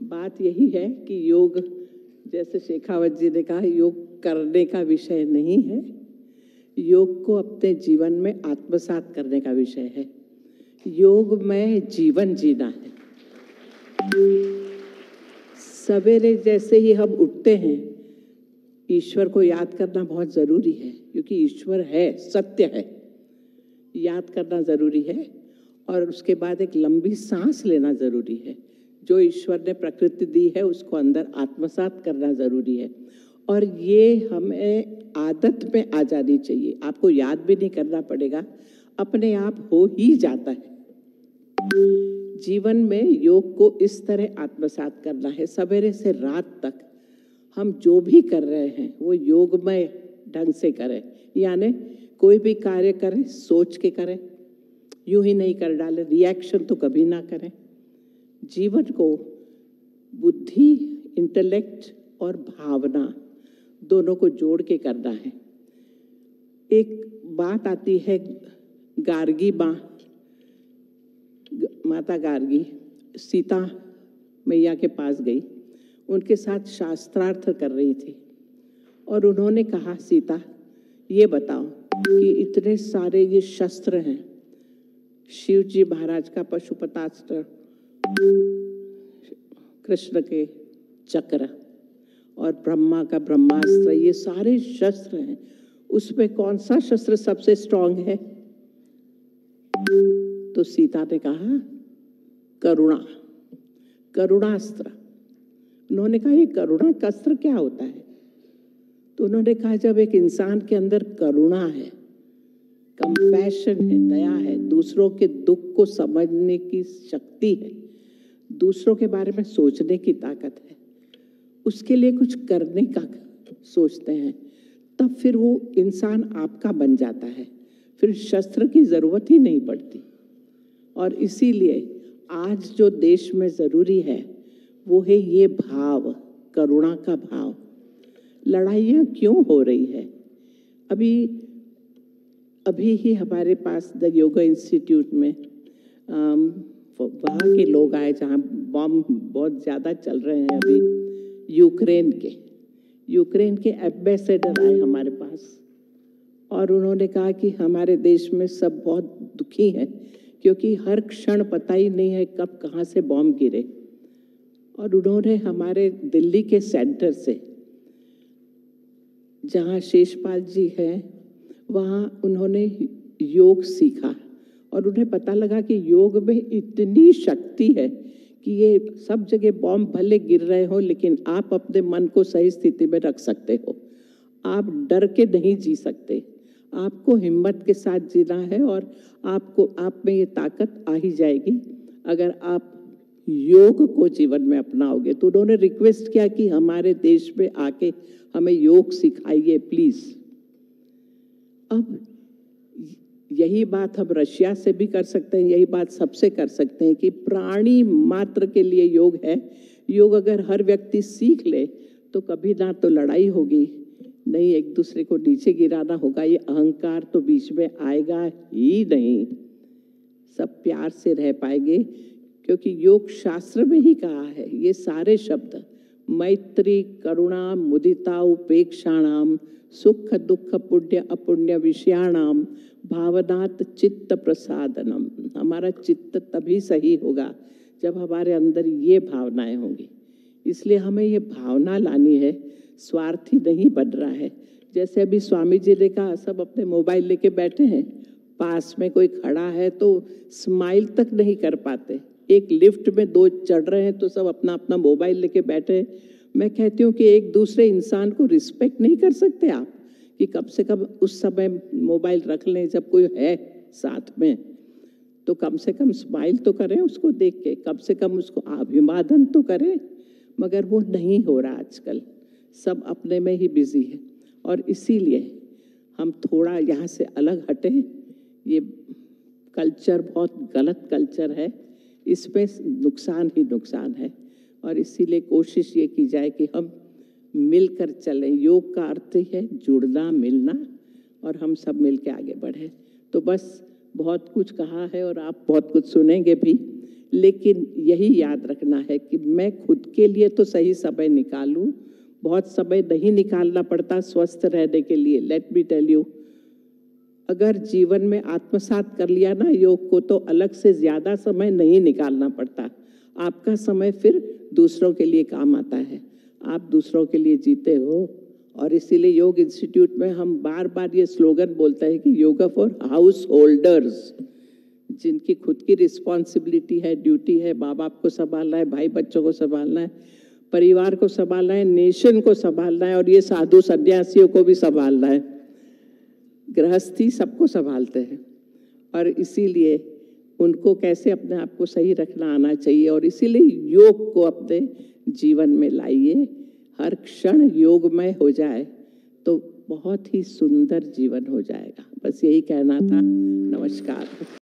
बात यही है कि योग, जैसे शेखावत जी ने कहा, योग करने का विषय नहीं है, योग को अपने जीवन में आत्मसात करने का विषय है। योग में जीवन जीना है। सवेरे जैसे ही हम उठते हैं, ईश्वर को याद करना बहुत ज़रूरी है, क्योंकि ईश्वर है, सत्य है, याद करना ज़रूरी है। और उसके बाद एक लंबी सांस लेना ज़रूरी है। जो ईश्वर ने प्रकृति दी है उसको अंदर आत्मसात करना ज़रूरी है। और ये हमें आदत में आ जानी चाहिए। आपको याद भी नहीं करना पड़ेगा, अपने आप हो ही जाता है। जीवन में योग को इस तरह आत्मसात करना है, सवेरे से रात तक हम जो भी कर रहे हैं वो योगमय ढंग से करें। यानी कोई भी कार्य करें सोच के करें, यूं ही नहीं कर डालें, रिएक्शन तो कभी ना करें। जीवन को बुद्धि, इंटेलेक्ट और भावना दोनों को जोड़ के करना है। एक बात आती है, गार्गी माता गार्गी सीता मैया के पास गई, उनके साथ शास्त्रार्थ कर रही थी और उन्होंने कहा, सीता ये बताओ कि इतने सारे ये शस्त्र हैं, शिव जी महाराज का पशुपतास्त्र, कृष्ण के चक्र और ब्रह्मा का ब्रह्मास्त्र, ये सारे शस्त्र हैं, उसमें कौन सा शस्त्र सबसे स्ट्रांग है? तो सीता ने कहा करुणास्त्र। उन्होंने कहा ये करुणा का अस्त्र क्या होता है? तो उन्होंने कहा जब एक इंसान के अंदर करुणा है, कंपैशन है, दया है, दूसरों के दुख को समझने की शक्ति है, दूसरों के बारे में सोचने की ताकत है, उसके लिए कुछ करने का सोचते हैं, तब फिर वो इंसान आपका बन जाता है, फिर शस्त्र की जरूरत ही नहीं पड़ती। और इसीलिए आज जो देश में जरूरी है वो है ये भाव, करुणा का भाव। लड़ाइयाँ क्यों हो रही है? अभी ही हमारे पास द योगा इंस्टीट्यूट में वहाँ के लोग आए जहाँ बॉम्ब बहुत ज़्यादा चल रहे हैं अभी, यूक्रेन के एम्बेसडर आए हमारे पास और उन्होंने कहा कि हमारे देश में सब बहुत दुखी हैं, क्योंकि हर क्षण पता ही नहीं है कब कहाँ से बॉम्ब गिरे। और उन्होंने हमारे दिल्ली के सेंटर से, जहाँ शेषपाल जी हैं, वहाँ उन्होंने योग सीखा और उन्हें पता लगा कि योग में इतनी शक्ति है कि ये सब जगह बॉम्ब भले गिर रहे हो, लेकिन आप अपने मन को सही स्थिति में रख सकते हो। आप डर के नहीं जी सकते, आपको हिम्मत के साथ जीना है और आप में ये ताकत आ ही जाएगी अगर आप योग को जीवन में अपनाओगे। तो उन्होंने रिक्वेस्ट किया कि हमारे देश में आके हमें योग सिखाइए प्लीज। अब यही बात हम रशिया से भी कर सकते हैं, यही बात सबसे कर सकते हैं कि प्राणी मात्र के लिए योग है। योग अगर हर व्यक्ति सीख ले तो कभी ना तो लड़ाई होगी, नहीं एक दूसरे को नीचे गिराना होगा, ये अहंकार तो बीच में आएगा ही नहीं, सब प्यार से रह पाएंगे। क्योंकि योग शास्त्र में ही कहा है, ये सारे शब्द मैत्री, करुणा, मुदिता, उपेक्षाणाम, सुख दुख, पुण्य अपुण्य विषयाणाम, भावनात् चित्त प्रसादनम। हमारा चित्त तभी सही होगा जब हमारे अंदर ये भावनाएं होंगी। इसलिए हमें ये भावना लानी है, स्वार्थी नहीं बन रहा है। जैसे अभी स्वामी जी ने कहा, सब अपने मोबाइल लेके बैठे हैं, पास में कोई खड़ा है तो स्माइल तक नहीं कर पाते। एक लिफ्ट में दो चढ़ रहे हैं तो सब अपना अपना मोबाइल लेके बैठे हैं। मैं कहती हूँ कि एक दूसरे इंसान को रिस्पेक्ट नहीं कर सकते आप, कि कम से कम उस समय मोबाइल रख लें जब कोई है साथ में, तो कम से कम स्माइल तो करें उसको देख के, कम से कम उसको अभिवादन तो करें। मगर वो नहीं हो रहा आजकल, सब अपने में ही बिजी है। और इसीलिए हम थोड़ा यहाँ से अलग हटें। ये कल्चर बहुत गलत कल्चर है, इसमें नुकसान ही नुकसान है। और इसीलिए कोशिश ये की जाए कि हम मिलकर चलें। योग का अर्थ ही है जुड़ना, मिलना, और हम सब मिल के आगे बढ़ें। तो बस बहुत कुछ कहा है और आप बहुत कुछ सुनेंगे भी, लेकिन यही याद रखना है कि मैं खुद के लिए तो सही समय निकालूं, बहुत समय नहीं निकालना पड़ता स्वस्थ रहने के लिए। लेट मी टेल यू, अगर जीवन में आत्मसात कर लिया ना योग को, तो अलग से ज्यादा समय नहीं निकालना पड़ता। आपका समय फिर दूसरों के लिए काम आता है, आप दूसरों के लिए जीते हो। और इसीलिए योग इंस्टीट्यूट में हम बार बार ये स्लोगन बोलते हैं कि योगा फॉर हाउस होल्डर्स, जिनकी खुद की रिस्पॉन्सिबिलिटी है, ड्यूटी है, माँ बाप को संभालना है, भाई बच्चों को संभालना है, परिवार को संभालना है, नेशन को संभालना है, और ये साधु सन्यासियों को भी संभालना है, गृहस्थी सबको संभालते हैं। और इसीलिए उनको कैसे अपने आप को सही रखना आना चाहिए, और इसीलिए योग को अपने जीवन में लाइए। हर क्षण योगमय हो जाए तो बहुत ही सुंदर जीवन हो जाएगा। बस यही कहना था। नमस्कार।